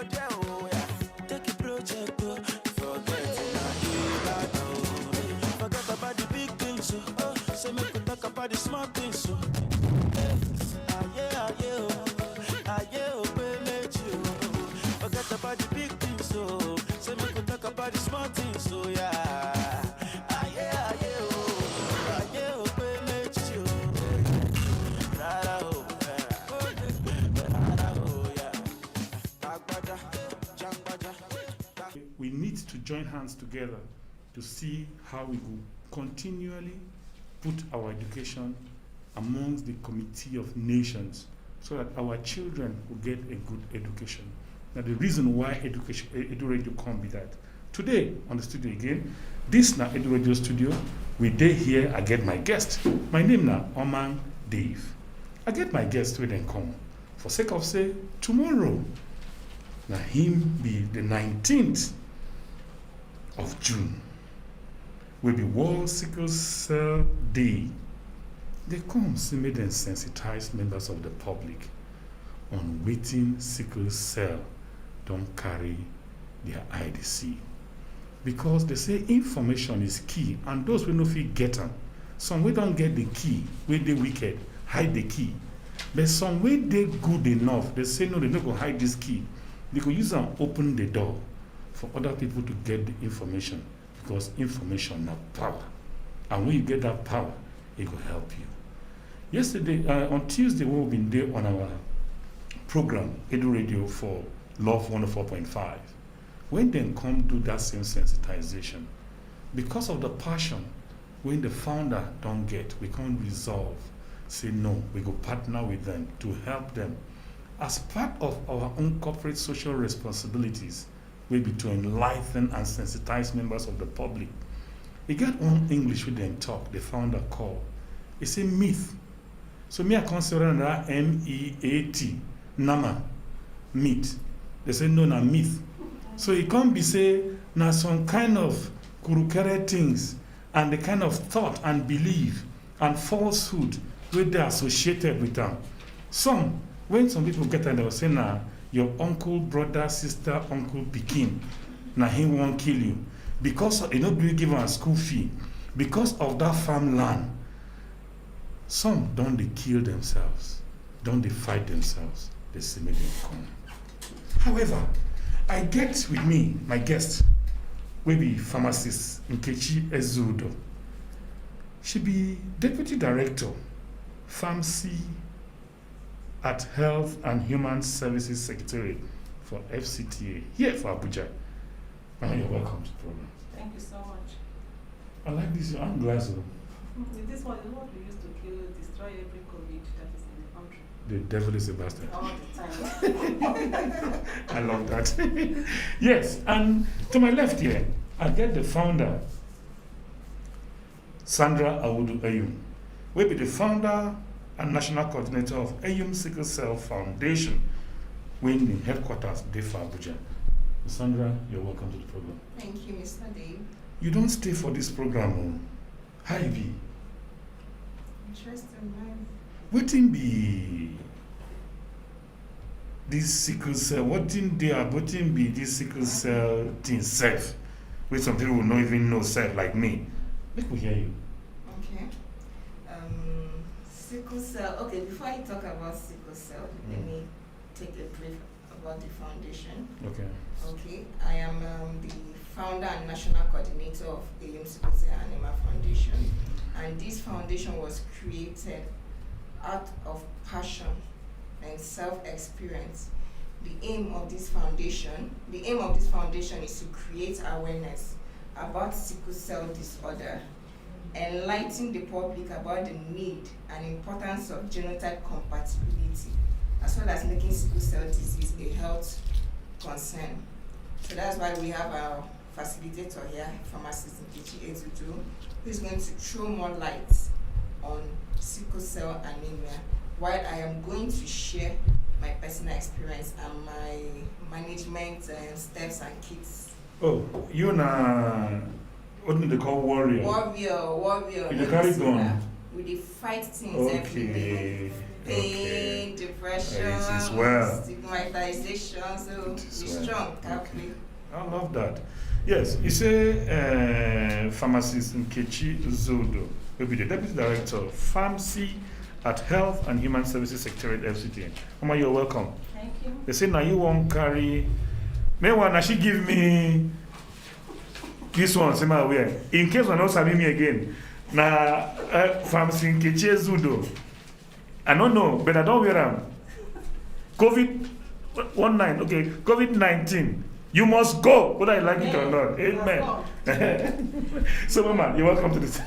Take a project, forget forget about the big things, say make we talk about the small things, forget about the big things, say make we talk about the small things, We need to join hands together to see how we will continually put our education amongst the Committee of Nations so that our children will get a good education. Now, the reason why Eduradio can't be that. Today, on the studio again, this now Eduradio studio, we day here, I get my guest. My name now, Omang Dave. I get my guest when they come. For sake of say, tomorrow, now him be the 19th of June, will be World Sickle Cell Day. They come see me then sensitize members of the public on waiting sickle cell don't carry their IDC. Because they say information is key, and those will not fit get them. Some we don't get the key, where they wicked, hide the key. But some way they good enough, they say no, they not go hide this key. They go use and open the door for other people to get the information, because information is power. And when you get that power, it will help you. Yesterday, on Tuesday, we've been there on our program, Eduradio for Love 104.5. When they come do that same sensitization, because of the passion, when the founder don't get, we can't resolve, say no, we go partner with them to help them. As part of our own corporate social responsibilities, we be to enlighten and sensitize members of the public. We get one English with them talk, the founder call. It's a myth. So me I consider that M-E-A-T, nama, myth. They say no, na myth. So it can't be say na some kind of kurukere things and the kind of thought and belief and falsehood where they are associated with them. When some people get and they will say na your uncle, brother, sister, uncle, pikin, na him won't kill you. Because you know, you give him a school fee. Because of that farmland, some don't they kill themselves, don't they fight themselves, they say me they come. However, I get with me my guest, will be pharmacist Nkechi Ezudo. She be deputy director, pharmacy at Health and Human Services Secretary for FCTA here for Abuja. And you're welcome to the program. Thank you so much. I like this. I'm glad so. With this one is what we used to destroy every COVID that is in the country. The devil is a bastard. All the time. I love that. Yes, and to my left here, I get the founder, Sandra Awudu Ayum. Will be the founder and national coordinator of Ayum Sickle Cell Foundation, when the headquarters de for Abuja. Sandra, you're welcome to the program. Thank you, Mr. Dave. You don't stay for this program, how you be? Interesting, man. Waiting be this sickle cell, what be this sickle cell thing self? Which some people will not even know self like me. Let me hear you. Okay. Sickle cell. Okay, before I talk about sickle cell, let me take a brief about the foundation. Okay. Okay. I am the founder and national coordinator of Ayum Sickle Cell Animal Foundation, and this foundation was created out of passion and self-experience. The aim of this foundation is to create awareness about sickle cell disorder, enlighten the public about the need and importance of genotype compatibility, as well as making sickle cell disease a health concern. So that's why we have our facilitator here, pharmacist Nkechi Ezudo, who is going to throw more light on sickle cell anemia, while I am going to share my personal experience and my management steps and kits. Oh, you na what do they call warrior? Warrior. You carry gun. We dey fight things every day. Pain, depression. oppression, It is well. stigmatization, so It be is well. strong, happy. I love that. Yes, you say pharmacist Nkechi Zodo will be the Deputy Director of Pharmacy at Health and Human Services Secretariat FCT. Mama, you're welcome. Thank you. They say now you won't carry. Meanwhile, now she give me this one, say my way. In case one else having me again. Now, pharmacy Nkechi Zodo. I don't know, but I don't wear them. COVID-19. You must go, whether you like it or not. Amen. So, Mama, you're welcome to this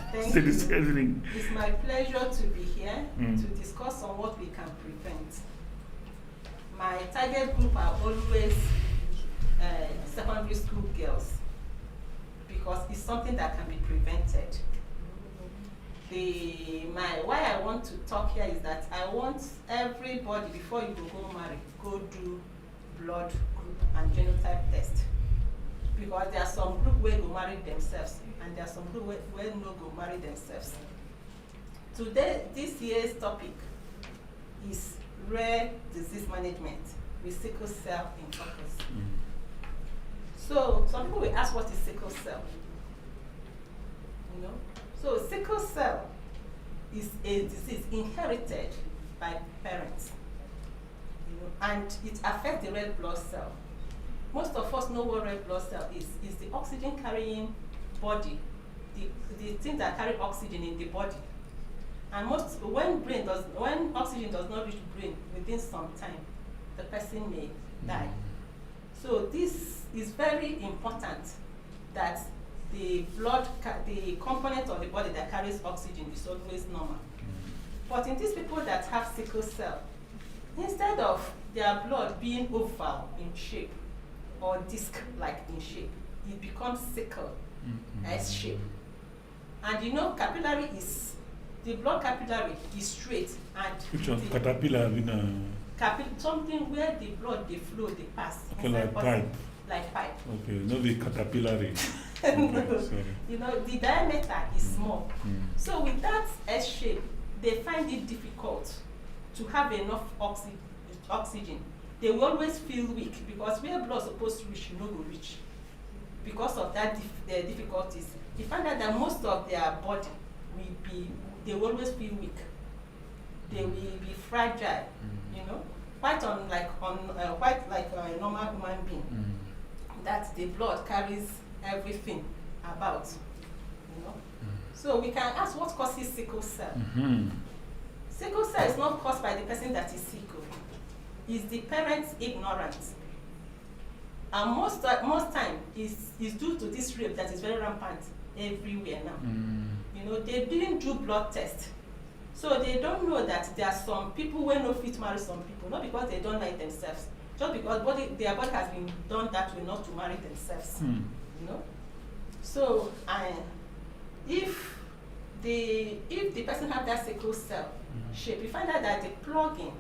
evening. It's my pleasure to be here to discuss on what we can prevent. My target group are always secondary school girls because it's something that can be prevented. Why I want to talk here is that I want everybody, before you go marry, go do blood group and genotype test. Because there are some group where go marry themselves and there are some group where no go marry themselves. Today, this year's topic is rare disease management with sickle cell in focus. So some people will ask, what is sickle cell? You know? So sickle cell is a disease inherited by parents, you know, and it affects the red blood cell. Most of us know what red blood cell is. It's the oxygen carrying body, the thing that carry oxygen in the body. And when oxygen does not reach brain within some time, the person may die. So this is very important that the component of the body that carries oxygen is always normal. But in these people that have sickle cell, instead of their blood being oval in shape or disc-like in shape, it becomes sickle, S-shape. And you know, the blood capillary is straight and Which one? Caterpillar something where the blood they flow, they pass. Okay, like pipe. Like pipe. Okay, not the caterpillary. No. Sorry. You know, the diameter is small. So with that S shape, they find it difficult to have enough oxygen. They will always feel weak because where blood is supposed to reach, you know, will reach. Because of that their difficulties, they find out that most of their body they will always feel weak. They will be fragile, you know, quite like a normal human being. That the blood carries everything about, you know. So we can ask, what causes sickle cell? Sickle cell is not caused by the person that is sickle. It's the parent's ignorance. And most time is due to this rape that is very rampant everywhere now. You know, they didn't do blood test. So they don't know that there are some people who no fit marry some people, not because they don't like themselves, just because their body has been done that way not to marry themselves. You know? So if the person have that sickle cell shape, you find out that the plugging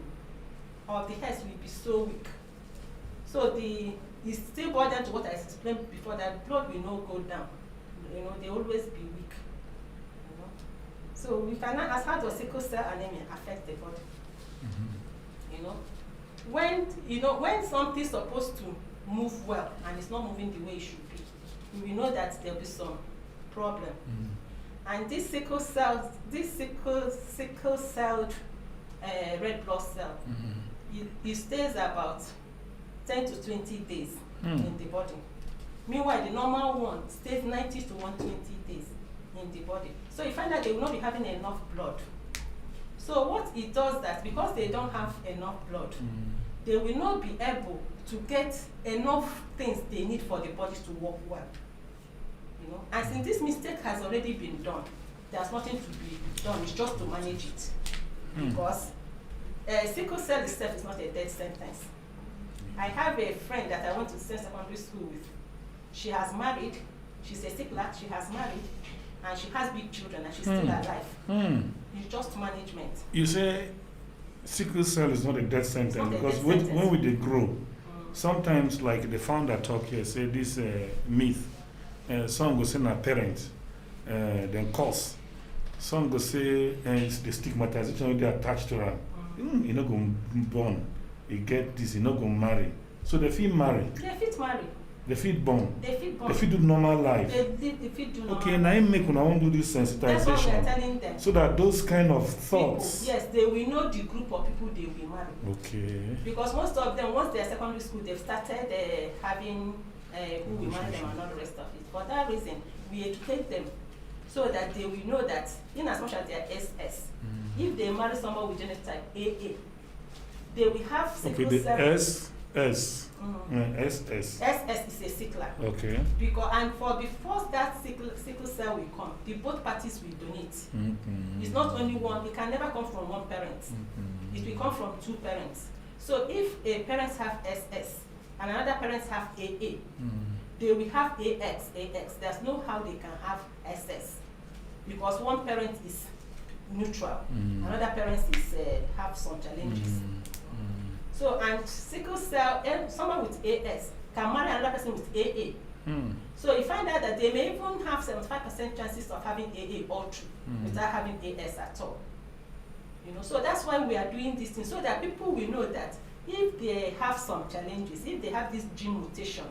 of the heads will be so weak. So it's still border to what I explained before, that blood will not go down. You know, they always be weak. You know? So we find out as how does sickle cell anemia affect the body. You know, when something's supposed to move well and it's not moving the way it should be, we know that there'll be some problem. And this sickle cell red blood cell, it stays about 10 to 20 days in the body. Meanwhile, the normal one stays 90 to 120 days in the body. So you find that they will not be having enough blood. So what it does that, because they don't have enough blood, they will not be able to get enough things they need for the body to work well. You know, and since this mistake has already been done, there's nothing to be done. It's just to manage it, because sickle cell itself is not a death sentence. I have a friend that I went to same secondary school with. She has married. She's a sickler. She has married, and she has big children, and she's still alive. It's just management. You say sickle cell is not a death sentence because when we they grow, sometimes like the founder talk here say this myth. Some go say na parents, then cause. Some go say it's the stigmatization they attached to them. You not go born, you get this, you not go marry. So they feel marry, They fit marry. they feel born, They fit born. they feel do normal life. They fit do normal. Okay, now I make when I want to do this That's what we are sensitization. telling them. So that those kind of People, thoughts. yes, they will know the group of people they will marry. Okay. Because most of them, once they're secondary school, they've started having who will marry them and all the rest of it. For that reason, we educate them so that they will know that in as much as they are SS, if they marry someone with genotype AA, they will have sickle Okay, the cell. SS. SS. SS is a sickler. Okay. Because and for before that sickle cell will come, the both parties will donate. It's not only one. It can never come from one parent. It will come from two parents. So if a parents have SS and another parents have AA, they will have AX. There's no how they can have SS because one parent is neutral, another parent is have some challenges. So and sickle cell, someone with AS can marry another person with AA. So you find out that they may even have 75% chances of having AA all through without having AS at all. You know, so that's why we are doing this thing, so that people will know that if they have some challenges, if they have this gene mutation,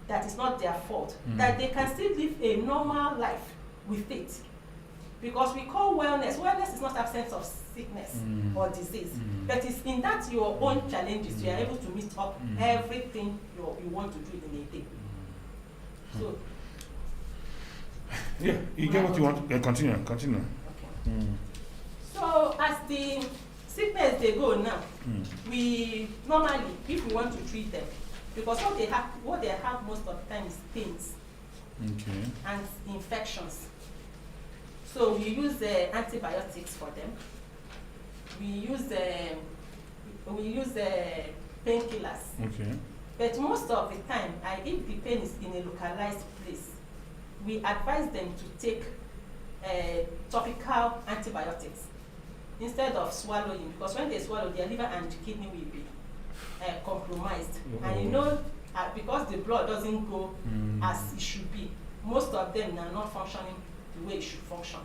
that is not their fault, that they can still live a normal life with it. Because we call wellness is not absence of sickness or disease, but it's in that your own challenges, you are able to meet up everything you want to do in a day. So, yeah, you get what you want. Continue. okay. So as the sickness they go now, we normally, if we want to treat them, because what they have most of the time is pains and infections. So we use antibiotics for them. We use painkillers. Okay. But most of the time, if the pain is in a localized place, we advise them to take topical antibiotics instead of swallowing, because when they swallow, their liver and kidney will be compromised. And you know, because the blood doesn't go as it should be, most of them are not functioning the way it should function.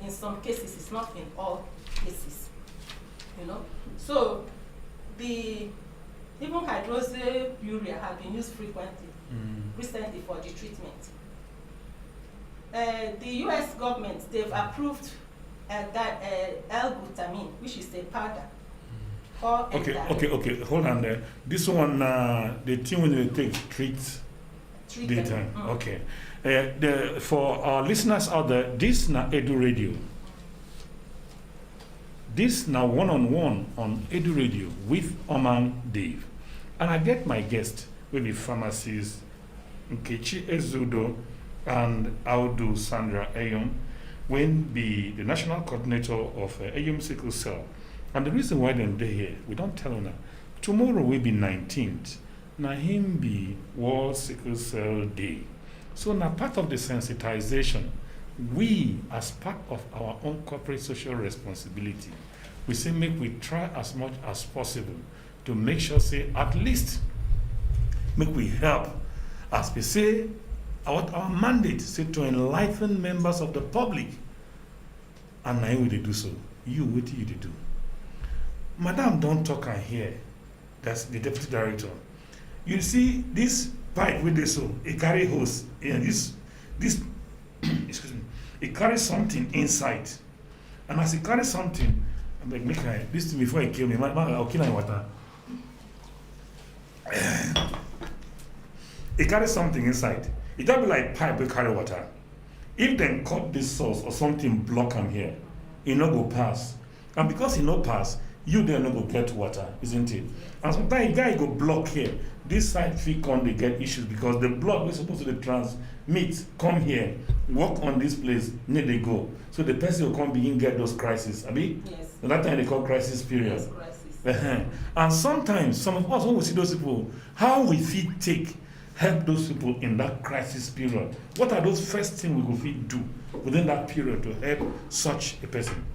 In some cases, it's not in all cases, you know. So even hydroxyurea has been used frequently recently for the treatment. The US government, they've approved L-glutamine, which is a powder. Okay, hold on there. This one, the thing when they take treat daytime. Okay. For our listeners out there, this na Eduradio. This now one-on-one on Eduradio with Omang Dave. And I get my guest, will be pharmacist Nkechi Ezudo and Audu Sandra Ayom, when be the national coordinator of Ayom Sickle Cell. And the reason why they're here, we don't tell them. Tomorrow will be 19th. Now him be World Sickle Cell Day. So now part of the sensitization, we as part of our own corporate social responsibility, we say make we try as much as possible to make sure say at least make we help, as we say our mandate say to enlighten members of the public, and now we do so. You what you do? Madam don't talk and hear. That's the deputy director. You see this pipe with this, so it carry hose, and this excuse me, it carries something inside, and as it carries something, I'm like, make this thing before it kill me. I'll kill in water. It carries something inside. It don't be like pipe will carry water. If then cut this source or something block them here, it not go pass, and because it not pass, you then not go get water, isn't it? And sometimes guy go block here. This side feet come they get issues because the blood we're supposed to transmit come here, walk on this place, need they go. So the person will come begin get those crises. Abi? Yes. And that time they call crisis period. Yes, crisis. And sometimes some of us when we see those people, how we feel help those people in that crisis period. What are those first things we will fit do within that period to help such a person?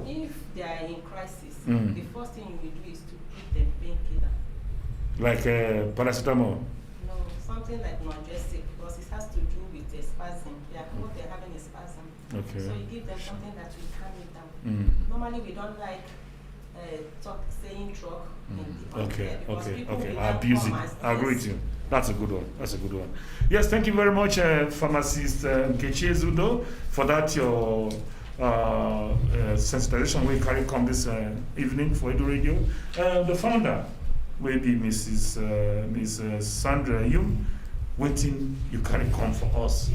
If they are in crisis, the first thing you will do is to give them painkiller. Like paracetamol? No, something like analgesic, because it has to do with a spasm. What they're having is spasm. Okay. So you give them something that will calm it down. Normally we don't like saying truck in the Okay, because okay, people okay. will I now abuse come it. and I agree yes. with you. That's a good one. That's a good one. Yes, thank you very much, pharmacist Nkechi Ezudo, for that your sensitization we carry come this evening for Eduradio. The founder will be Miss Sandra Yum, waiting you carry come for us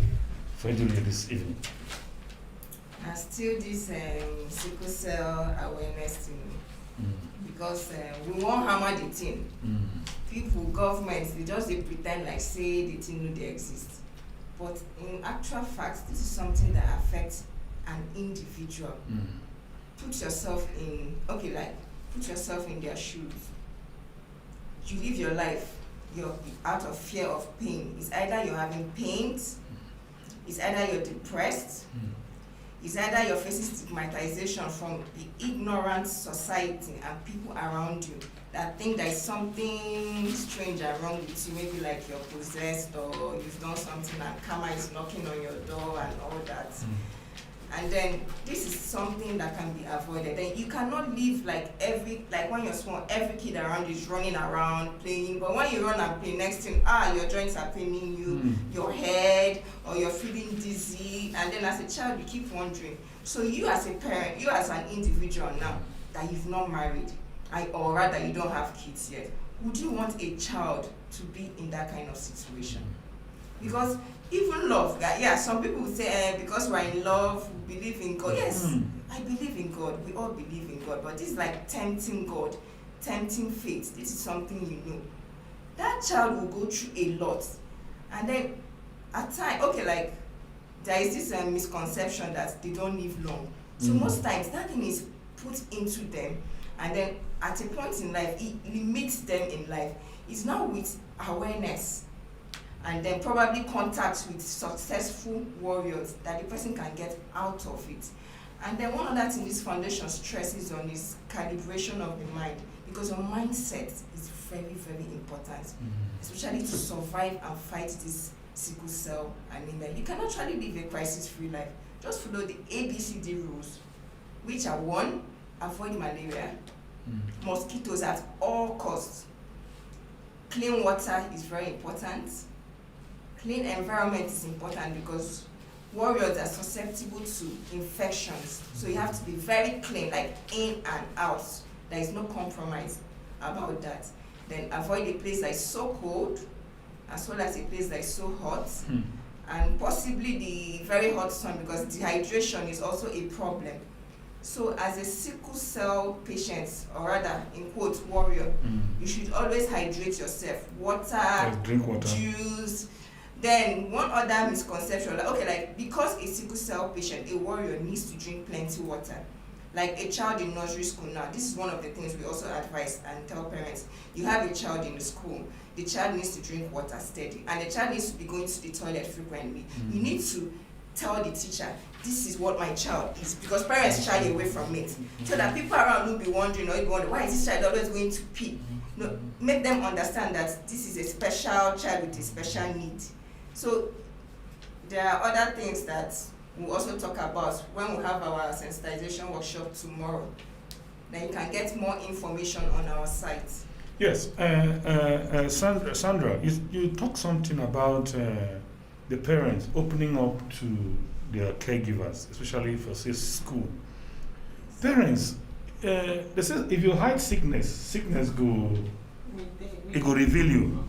for Eduradio this evening. And still this sickle cell awareness thing, because we won't hammer the thing. People, governments, they pretend like say the thing no dey exist. But in actual fact, this is something that affects an individual. Put yourself in their shoes. You live your life, you're out of fear of pain. It's either you're having pains, it's either you're depressed, it's either you're facing stigmatization from the ignorant society and people around you that think there's something strange and wrong with you, maybe like you're possessed or you've done something and karma is knocking on your door and all that. And then this is something that can be avoided. Then you cannot live like when you're small, every kid around you is running around playing. But when you run and play, next thing, your joints are paining you, your head, or you're feeling dizzy. And then as a child, you keep wondering. So you as a parent, you as an individual now, that you've not married, or rather you don't have kids yet, would you want a child to be in that kind of situation? Because even love, some people would say, because we're in love, we believe in God. Yes, I believe in God. We all believe in God. But this is like tempting God, tempting fate. This is something you know. That child will go through a lot. And then at times, there is this misconception that they don't live long. So most times, that thing is put into them. And then at a point in life, it limits them in life. It's now with awareness and then probably contact with successful warriors that the person can get out of it. And then one other thing this foundation stresses on is calibration of the mind, because your mindset is very, very important, especially to survive and fight this sickle cell anemia. You can actually live a crisis-free life. Just follow the ABCD rules, which are 1, avoid malaria, mosquitoes at all costs. Clean water is very important. Clean environment is important because warriors are susceptible to infections. So you have to be very clean, like in and out. There is no compromise about that. Then avoid a place that is so cold, as well as a place that is so hot, and possibly the very hot sun, because dehydration is also a problem. So as a sickle cell patient, or rather, in quotes, warrior, you should always hydrate yourself. Water, drink water, juice. Then one other misconception, because a sickle cell patient, a warrior, needs to drink plenty water. Like a child in nursery school now, this is one of the things we also advise and tell parents. You have a child in the school, the child needs to drink water steady, and the child needs to be going to the toilet frequently. You need to tell the teacher, this is what my child is, because parents shy away from it. So that people around will be wondering, why is this child always going to pee? No, make them understand that this is a special child with a special need. So there are other things that we'll also talk about when we have our sensitization workshop tomorrow. Then you can get more information on our site. Yes, Sandra, you talk something about the parents opening up to their caregivers, especially for say school. Parents, they say if you hide sickness go reveal you.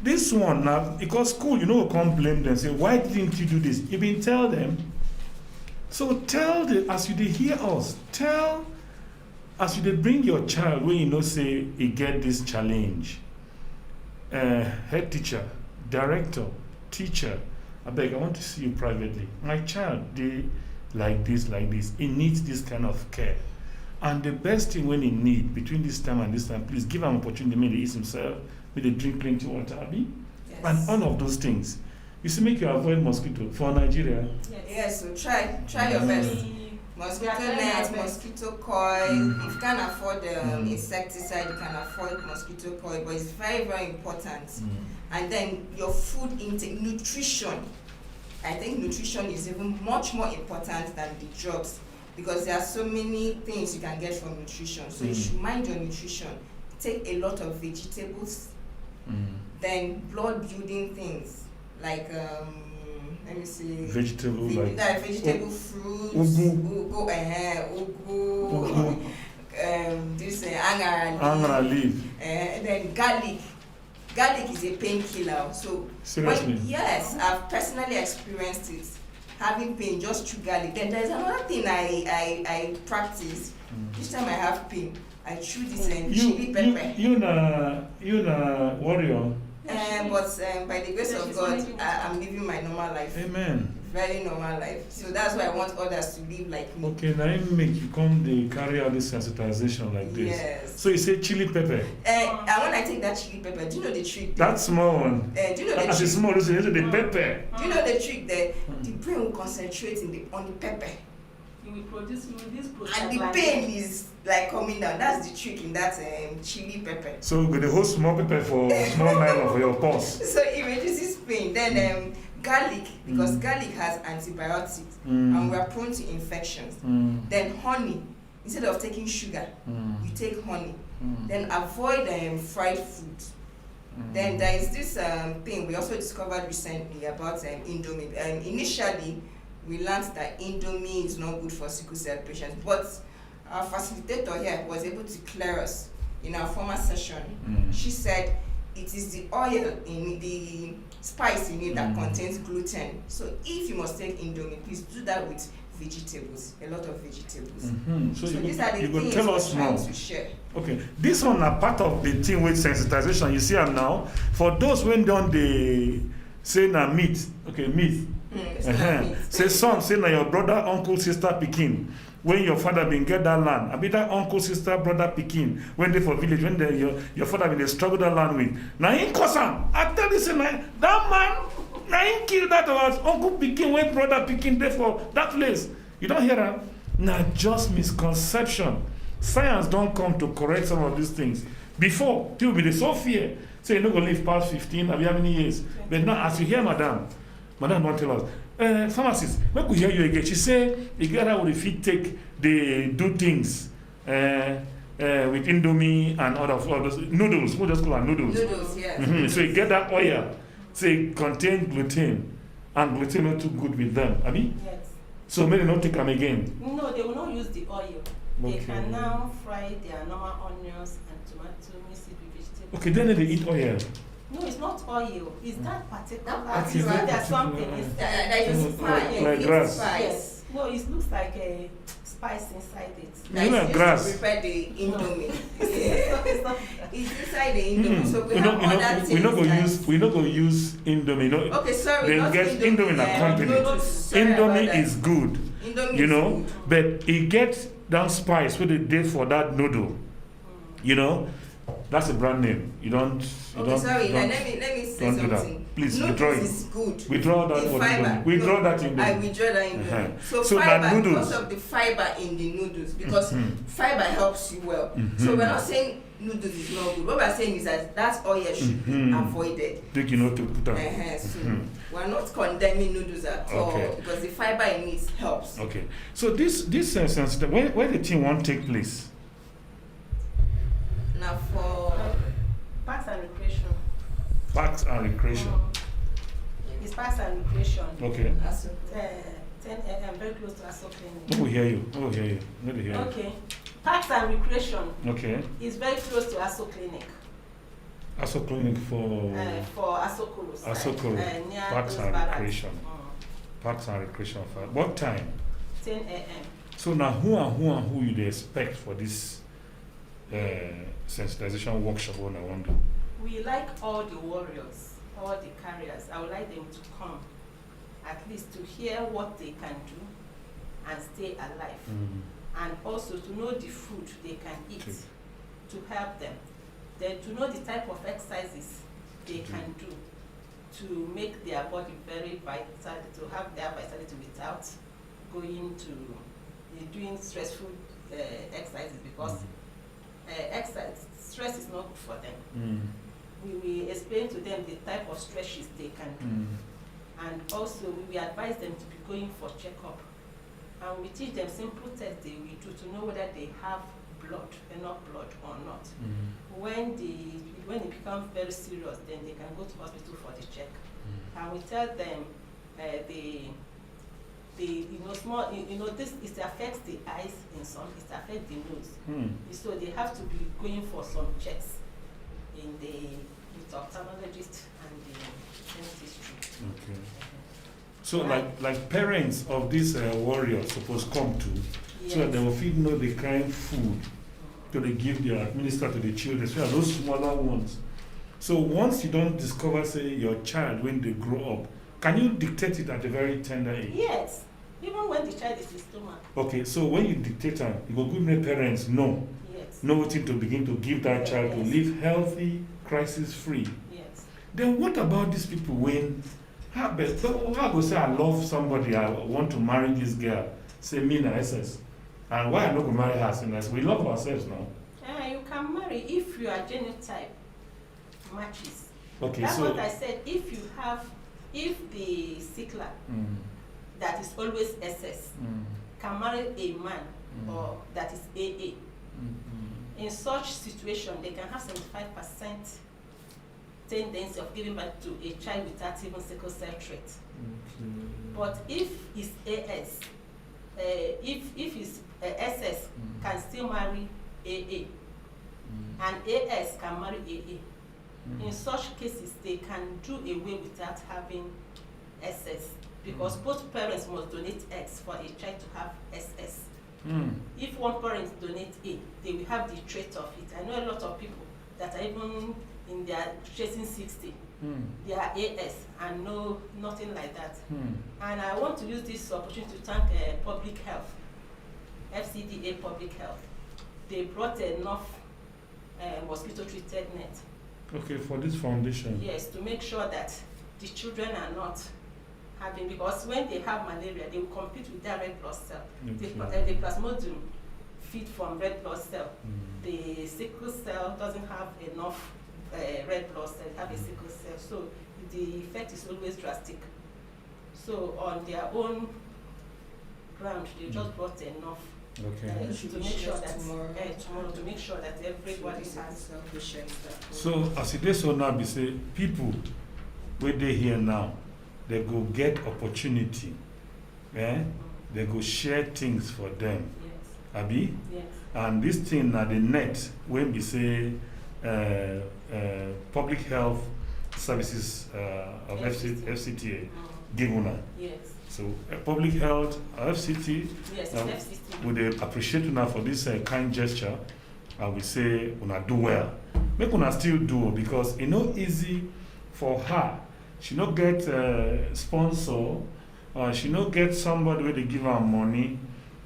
This one now, because school, can't blame them. Say, why didn't you do this? You been tell them. So tell them, as you did hear us, as you did bring your child when say he get this challenge. Head teacher, director, teacher, I beg, I want to see you privately. My child, they like this. He needs this kind of care. And the best thing when he need between this time and this time, please give him opportunity. Maybe he eat himself, maybe they drink plenty water, Abby. Yes. And all of those things. You see, make you avoid mosquito for Nigeria. Yes, so try your best. Mosquito net, mosquito coil. If you can't afford the insecticide, you can afford mosquito coil, but it's very, very important. And then your food intake, nutrition. I think nutrition is even much more important than the drugs. because there are so many things you can get from nutrition. So you should mind your nutrition. Take a lot of vegetables, then blood building things like let me see, vegetable vegetable fruits, ugu, this angara leaf. And then garlic. Garlic is a painkiller. So seriously? Yes, I've personally experienced it. Having pain, just chew garlic. Then there's another thing I practice. Each time I have pain, I chew this chili pepper. You na warrior. But by the grace of God, I'm living my normal life. Amen. Very normal life. So that's why I want others to live like me. Okay, now it make you come they carry out this sensitization like this. Yes. So you say chili pepper. And when I take that chili pepper, do you know the trick? That small one. Do you know the As trick? a small, you say the pepper. Do you know the trick there? The brain will concentrate on the pepper. You will produce And the pain is like coming down. That's the trick in that chili pepper. So you go the whole small pepper for small nylon for your pulse. So it reduces pain. Then garlic, because garlic has antibiotics and we are prone to infections. Then honey, instead of taking sugar, you take honey. Then avoid fried foods. Then there is this thing we also discovered recently about Indomie. Initially, we learned that Indomie is not good for sickle cell patients, but our facilitator here was able to clear us in our former session. She said it is the oil in the spice in it that contains gluten. So if you must take Indomie, please do that with vegetables, a lot of vegetables. So these are the you things tell we're us trying more. to share. Okay, this one are part of the thing with sensitization. You see, now for those when don't they say na meat, okay, meat. Say son, say na your brother, uncle, sister, pikin. When your father been get that land, I be that uncle, sister, brother, pikin. When they for village, when your father been they struggle that land with. Now in Kosan, I tell you, say that man, now in kill that was uncle pikin, when brother pikin there for that place. You don't hear that? Now just misconception. Science don't come to correct some of these things. Before, people be so fear. Say you're not gonna live past 15, have you how many years? But now as you hear Madam don't tell us. Pharmacist, when we hear you again, she say you get out if you take they do things with Indomie and all those noodles. We'll just call them noodles. Noodles, yes. So you get that oil, say contain gluten, and gluten not too good with them. I mean, Yes. so maybe not take them again. No, they will not use the oil. They Okay. can now fry their normal onions and tomato, mix it with vegetables. Okay, then they eat oil. No, it's not oil. It's that particular. That You see, particular- there's something. That is spice. Like grass. Spice. Yes. No, it looks like a spice inside it. You know, Used grass. to prepare the Indomie. It's not. It's inside the Indomie. So we We have other things. not gonna like- use Indomie. No, Okay, sorry. They not get Indomie in a company. noodles. Sorry about Indomie that. is good, Indomie you is know, good. but it gets down spice what they did for that noodle, you know. That's a brand name. You don't. Okay, sorry. Don't, Let me say don't do that. something. Please, Noodles withdraw it. is good. Withdraw that The for fiber. Indomie. Withdraw No, that Indomie. I withdraw that Indomie. Uh-huh. So that fiber, noodles. because of the fiber in the noodles, because fiber helps you well. So we're not saying noodles is not good. What we're saying is that oil should be avoided. Take you know to put that. So we're not condemning noodles at all Okay. because the fiber in it helps. Okay. So this sense, where the thing won't take place. Now for Parks and recreation. Parks and recreation. It's parks and recreation. Okay. that's 10 a.m. very close to Aso Clinic. Who will hear you? Who will hear you? Who will hear you? Okay. Parks and recreation Okay. is very close to Aso Clinic. Also clinic for Asokoro. Asokoro. Near Parks those and barracks. recreation. Parks and recreation. What time? 10 a.m. So now who you dey expect for this sensitization workshop when I want to? We like all the warriors, all the carriers. I would like them to come, at least to hear what they can do and stay alive, and also to know the food they can eat to help them. Then to know the type of exercises they can do to make their body very vital, to have their vitality without going to doing stressful exercises, because stress is not good for them. We will explain to them the type of stretches they can do, and also we will advise them to be going for checkup And we teach them simple tests they will do to know whether they have enough blood or not. When it becomes very serious, then they can go to hospital for the check. And we tell them this it affects the eyes in some, it affects the nose. So they have to be going for some checks with ophthalmologist and the dentistry. Okay. So like parents of these warriors supposed come to, so that they will feed know the kind food to they give their administer to the children, so those smaller ones. So once you don't discover, say, your child when they grow up, can you dictate it at a very tender age? Yes, even when the child is in stomach. Okay, so when you dictate them, you will give the parents know what to begin to give that child to live healthy, crisis-free. Yes. Then what about these people when, I go say I love somebody, I want to marry this girl, say me na SS, and why I not go marry her? Since we love ourselves now. You can marry if your genotype matches. Okay, That's so what I said. If the sickler that is always SS can marry a man or that is AA, in such situation they can have 75% tendency of giving birth to a child without even sickle cell trait. But if it's AS, if it's SS can still marry AA, and AS can marry AA. In such cases, they can do away without having SS, because both parents must donate X for a child to have SS. If one parent donates A, they will have the trait of it. I know a lot of people that are even in their chasing 60, they are AS and no nothing like that. And I want to use this opportunity to thank Public Health, FCDA Public Health. They brought enough mosquito-treated net. Okay, for this foundation. Yes, to make sure that the children are not having, because when they have malaria, they will compete with their red blood cell. The plasmodium feed from red blood cell. The sickle cell doesn't have enough red blood cell, have a sickle cell. So the effect is always drastic. So on their own ground, they just brought enough. To make sure that tomorrow to make sure that everybody has. So as it is so now, we say people where they here now, they go get opportunity, they go share things for them. Yes. Abi? Yes. And this thing at the net when we say public health services of FCTA give una. Yes. So public health, FCT, yes, FCT. Would appreciate una for this kind gesture, and we say una do well. Make una still do, because it's not easy for her. She not get sponsor, she not get somebody where they give her money,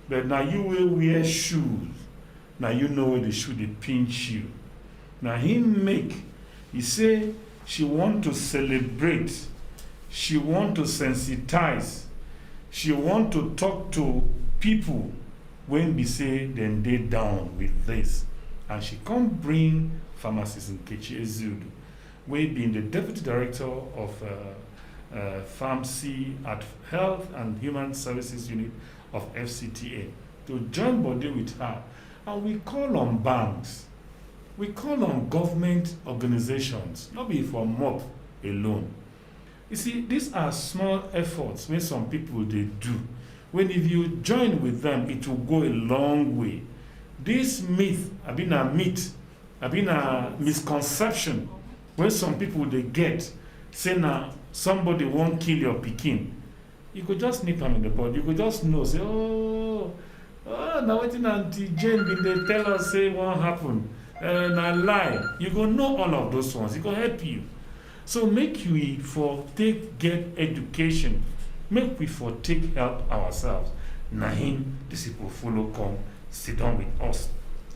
but now you will wear shoes. Now you know where the shoe they pinch you. Now he say she want to celebrate, she want to sensitize, she want to talk to people when we say then they down with this. And she can't bring pharmacist Nkechi Ezudu, we being the deputy director of pharmacy at Health and Human Services Unit of FCTA, to join body with her. And we call on banks, we call on government organizations, not be for MOP alone. You see, these are small efforts when some people they do. When if you join with them, it will go a long way. This myth, have been a misconception when some people they get, say now somebody won't kill your pikin. You could just nip them in the bud. You could just know, say, oh, now what Auntie Jane been they tell us say what happened. Na lie. You go know all of those ones. It go help you. So make we for get education. Make we for take help ourselves. Him, these people follow come, sit down with us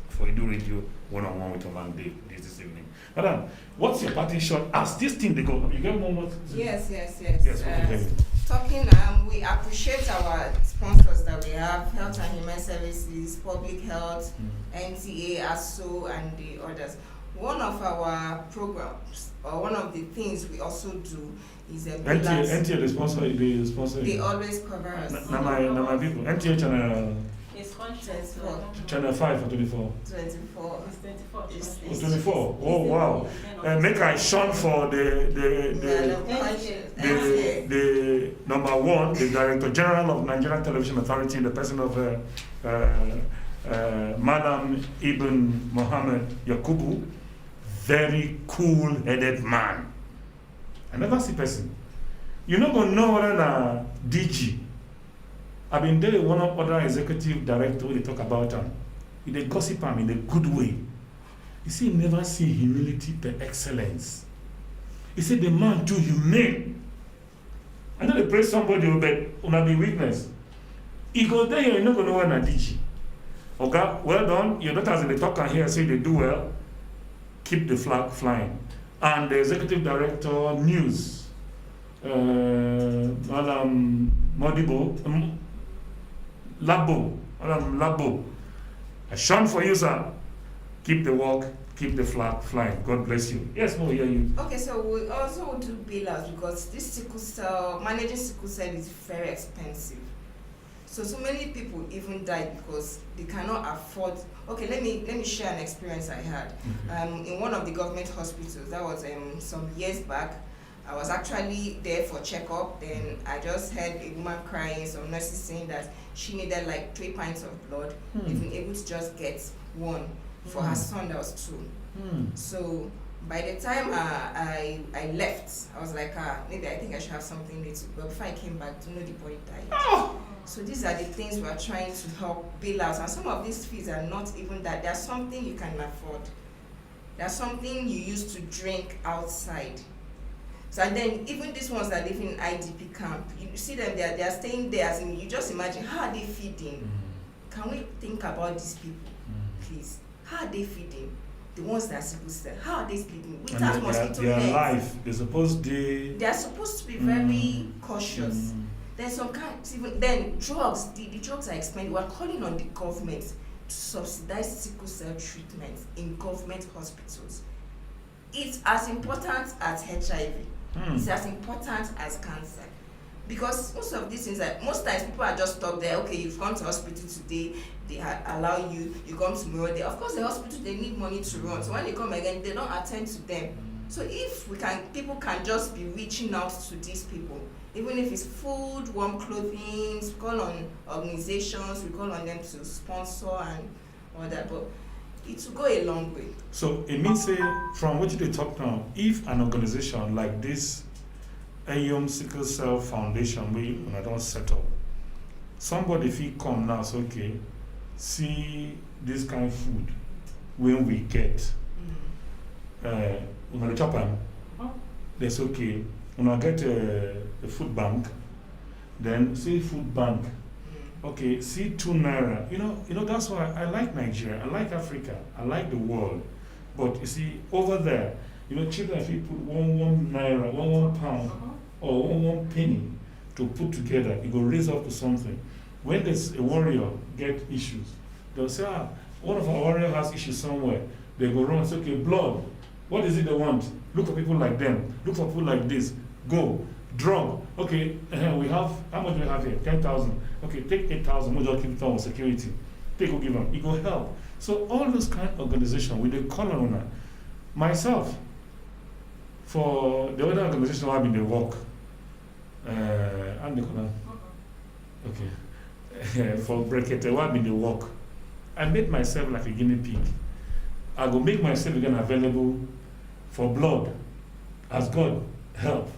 for Eduradio one-on-one with Omang this evening. Madam, what's your parting shot as this thing they go? You get more? Yes. Okay. Talking, we appreciate our sponsors that we have, Health and Human Services, Public Health, NTA, ASO, and the others. One of our programs, or one of the things we also do, is a NTA the sponsor. They always cover us. My people. NTA channel. It's conscious. Channel 5 or 24. 24. It's 24. It's 24. Oh wow. Make I shun for the number one, the Director General of Nigerian Television Authority, in the person of Madam Ibn Mohammed Yakubu. Very cool-headed man. I never see person. You not gonna know whether na DG. I've been there one of other executive director they talk about him. They gossip him in a good way. You see, never see humility per excellence. He said the man too humane. I know they praise somebody but will be weakness. He goes there, you're not gonna know when na DG. Okay, well done. Your daughters in the talk and here say they do well. Keep the flag flying. And the executive director news, Madam Modibo, Labo. I shone for you, sir. Keep the work, keep the flag flying. God bless you. Yes, we'll hear you. Okay, so we also do bailouts because this sickle cell, managing sickle cell is very expensive. So many people even died because they cannot afford. Okay, let me share an experience I had. In one of the government hospitals, that was some years back. I was actually there for checkup. Then I just heard a woman crying. Some nurses saying that she needed like 3 pints of blood, even able to just get one for her son that was 2. So by the time I left, I was like, maybe I think I should have something later. But before I came back, the boy died. So these are the things we are trying to help bail out. And some of these fees are not even that. There's something you can afford. There's something you used to drink outside. So and then even these ones that live in IDP camp, you see them, they are staying there. As in, you just imagine, how are they feeding? Can we think about these people, please? How are they feeding? The ones that are supposed to, how are they sleeping? Without mosquito nets. Their life, they are supposed to be very cautious. There's some kind, even then drugs, the drugs are expensive. We're calling on the government to subsidize sickle cell treatment in government hospitals. It's as important as HIV. It's as important as cancer. Because most of these things, most times people are just stuck there. Okay, you've gone to hospital today, they allow you come tomorrow. Of course, the hospital, they need money to run. So when they come again, they don't attend to them. So if people can just be reaching out to these people, even if it's food, warm clothing, we call on organizations, we call on them to sponsor and all that, but it will go a long way. So it means, from what you talk now, if an organization like this Sickle Cell Foundation, we don't set up, somebody if he come now, say, okay, see this kind of food when we get, we're gonna chop them. That's okay. When I get a food bank, then see food bank. Okay, see 2 naira. You know that's why I like Nigeria. I like Africa. I like the world. But you see over there, children if you put one naira, one pound, or one penny to put together, it will raise up to something. When there's a warrior get issues, they'll say, one of our warrior has issues somewhere. They go run and say, okay, blood. What is it they want? Look for people like them. Look for people like this. Go. Drug. Okay, we have, how much do we have here? 10,000. Okay, take 8,000. We'll just keep it on security. Take or give them. It will help. So all those kind of organizations with the color on that. Myself, for the other organization I've been the work, I'm the color. Okay. For Brekete, I've been the work. I made myself like a guinea pig. I will make myself again available for blood. As God help.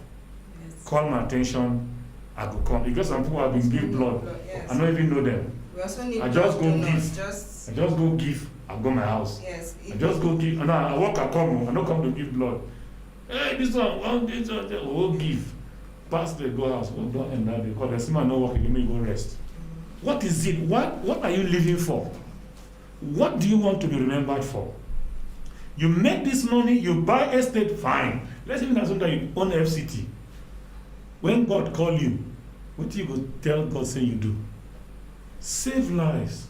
Call my attention, I go come. Because some people have been give blood. Yes. I don't even know them. We also need I just go donors, give. I just go give. I go my house. Yes. I just go give. And I walk. I come. I don't come to give blood. Hey, this one, this one, we'll give. Pass the go house. We'll don't end that because the man no work. You may go rest. What is it? What are you living for? What do you want to be remembered for? You make this money. You buy estate. Fine. Let's even assume that you own FCT. When God call you, what do you go tell God say you do? Save lives.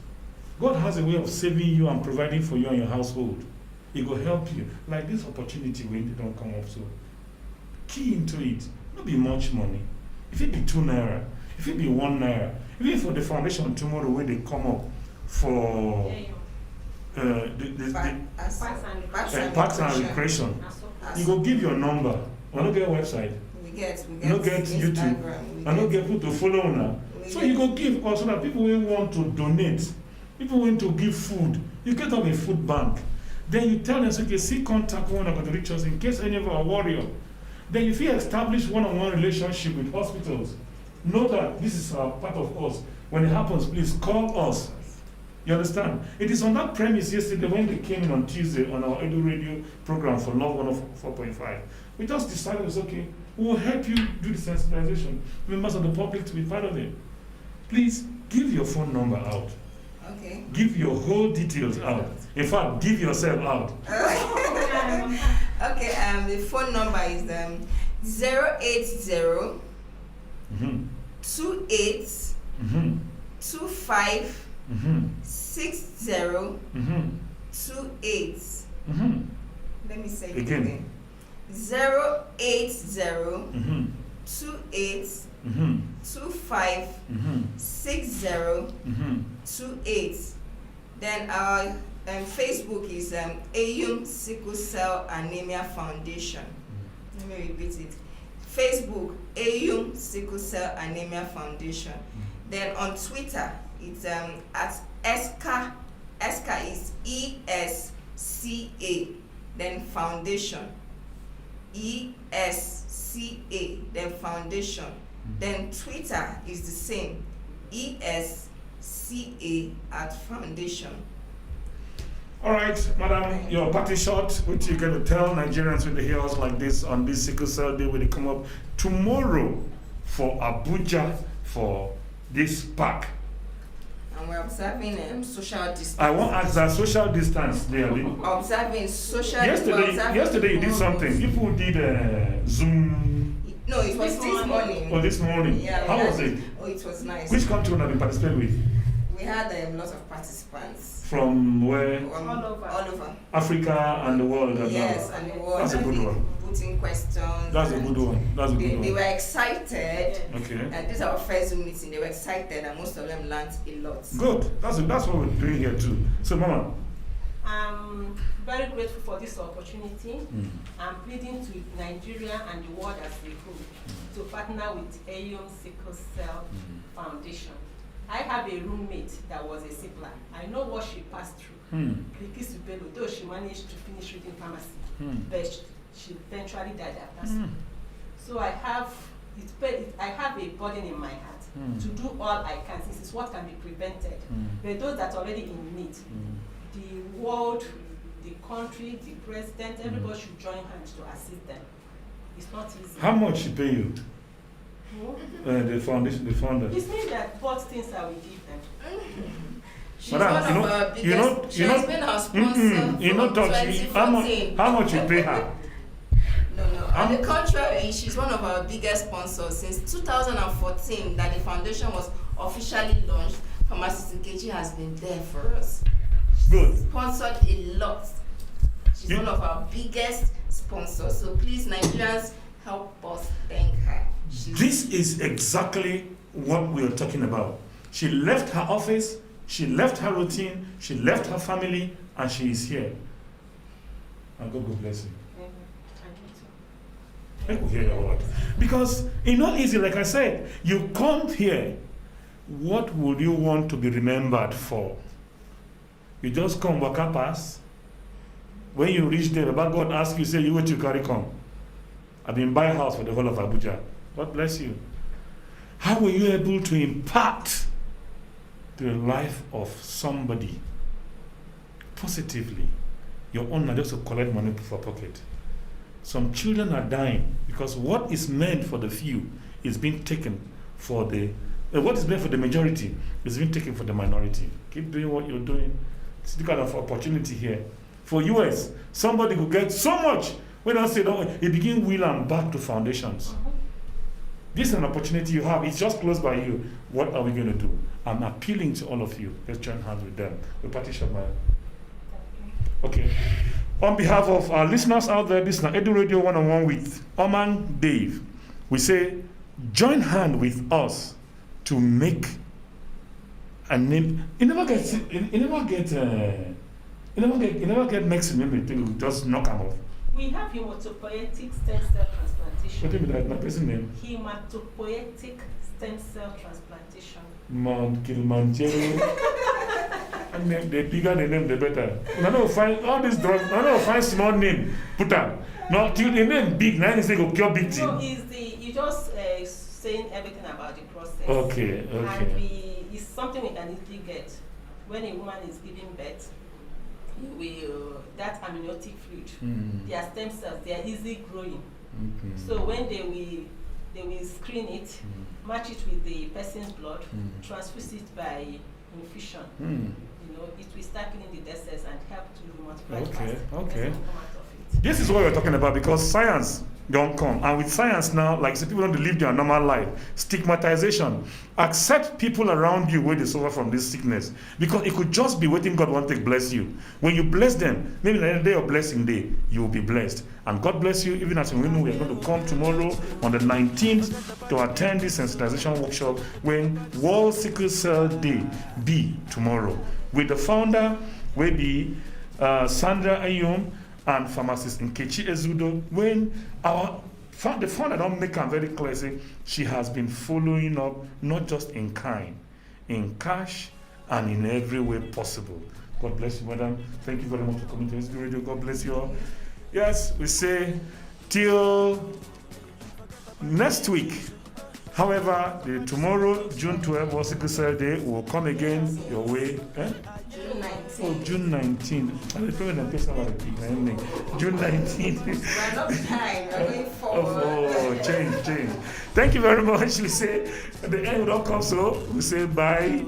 God has a way of saving you and providing for you and your household. It will help you. Like this opportunity when they don't come up, so key into it. Not be much money. If it be 2 naira, if it be 1 naira, even for the foundation tomorrow when they come up for Parks and Recreation, you go give your number. I don't get a website. We get No get YouTube. I don't get people to follow now. So you go give also that people will want to donate, people want to give food. You get up a food bank. Then you tell them, okay, see contact one about the reach us in case any of our warrior. Then if you establish one-on-one relationship with hospitals, know that this is part of us. When it happens, please call us. You understand? It is on that premise yesterday when they came in on Tuesday on our Eduradio program for Love 104.5. We just decided it's okay. We will help you do the sensitization. Members of the public to be part of it. Please give your phone number out. Okay. Give your whole details out. In fact, give yourself out. Okay. The phone number is 080 28 25 60 28. Let me say it again. 080 28 25 60 28. Then our Facebook is AYUM Sickle Cell Anemia Foundation. Let me repeat it. Facebook AYUM Sickle Cell Anemia Foundation. Then on Twitter it's at ESCA. ESCA is ESCA. Then Foundation. ESCA. Then Foundation. Then Twitter is the same. ESCA at Foundation. All right, madam, your party shot, which you're going to tell Nigerians when they hear us like this on this Sickle Cell Day when they come up tomorrow for Abuja for this park. And we're observing social distance. I want to ask that social distance there. Observing social Yesterday you did something. People did Zoom. No, it was this morning. Oh, this morning. Yeah. How was it? Oh, it was nice. Which country have you participated with? We had lots of participants. From where? All over. Africa and the world. Yes, and the world. That's a good one. Putting questions. That's a good one. They were excited. Okay. And this is our first Zoom meeting. They were excited, and most of them learned a lot. Good. That's what we're doing here too. So, Mama. I'm very grateful for this opportunity. I'm pleading to Nigeria and the world as a whole to partner with AYUM Sickle Cell Foundation. I have a roommate that was a sickler. I know what she passed through. Though she managed to finish reading pharmacy, but she eventually died after school. So I have a burden in my heart to do all I can. This is what can be prevented. But those that are already in need, the world, the country, the president, everybody should join hands to assist them. It's not easy. How much she pay you? The foundation, the founder. It's me that bought things I will give them. She's one of our biggest. She has been our sponsor from 2014. How much you pay her? No. On the contrary, she's one of our biggest sponsors. Since 2014 that the foundation was officially launched, Pharmacist Nkechi has been there for us. Good. Sponsored a lot. She's one of our biggest sponsors. So please, Nigerians, help us thank her. This is exactly what we are talking about. She left her office, she left her routine, she left her family, and she is here. And God will bless you. Let me hear your word. Because it's not easy, like I said. You come here, what would you want to be remembered for? You just come waka pass. When you reach there, Baba God asks you, say, you what you carry come. I've been buying a house for the whole of Abuja. God bless you. How were you able to impact the life of somebody positively? Your own just to collect money for pocket. Some children are dying because what is meant for the few is being taken for the what is meant for the majority is being taken for the minority. Keep doing what you're doing. It's the kind of opportunity here. For US, somebody who gets so much when I say no, it begin wheel and back to foundations. This is an opportunity you have. It's just close by you. What are we going to do? I'm appealing to all of you. Let's join hands with them. We partition my. Okay. On behalf of our listeners out there, this is Eduradio 1-on-1 with Omang Dave. We say, join hand with us to make a name. You never get next name to just knock them off. We have hematopoietic stem cell transplantation. What do you mean that? My person name? Hematopoietic stem cell transplantation. Mount Kilimanjaro. And the bigger the name, the better. I don't find all these drugs. I don't find small name. Put up. No, till the name big. Now they go cure big thing. No, you just saying everything about the process. Okay. And it's something we can easily get when a woman is giving birth. That amniotic fluid, their stem cells, they are easily growing. So when they will screen it, match it with the person's blood, transfuse it by infusion. It will start killing the dead cells and help to multiply fast. Okay. This is what we're talking about, because science don't come. And with science now, like people don't live their normal life. Stigmatization. Accept people around you where they suffer from this sickness. Because it could just be waiting God want to bless you. When you bless them, maybe the day of blessing day, you will be blessed. And God bless you, even as we know we are going to come tomorrow on the 19th to attend this sensitization workshop when World Sickle Cell Day be tomorrow. With the founder, will be Sandra Ayum, and pharmacist Nkechi Ezudo, when the founder don't make her very clear, say she has been following up, not just in kind, in cash, and in every way possible. God bless you, madam. Thank you very much for coming to Eduradio. God bless you all. Yes, we say till next week. However, tomorrow, June 12th, World Sickle Cell Day, will come again your way. June 19th. Oh, June 19th. June 19th. We're not behind, we're going forward. Oh, change. Thank you very much. We say, at the end, we don't come so. We say bye.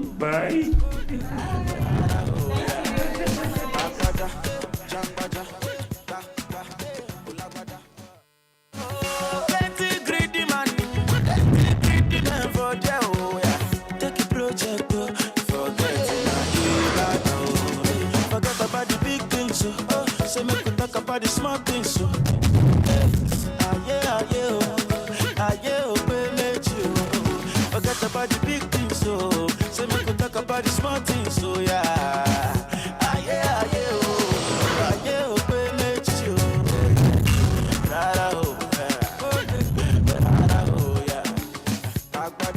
Say make we talk about the small things, so forget about the big things, so say make we talk about the small things, so yeah.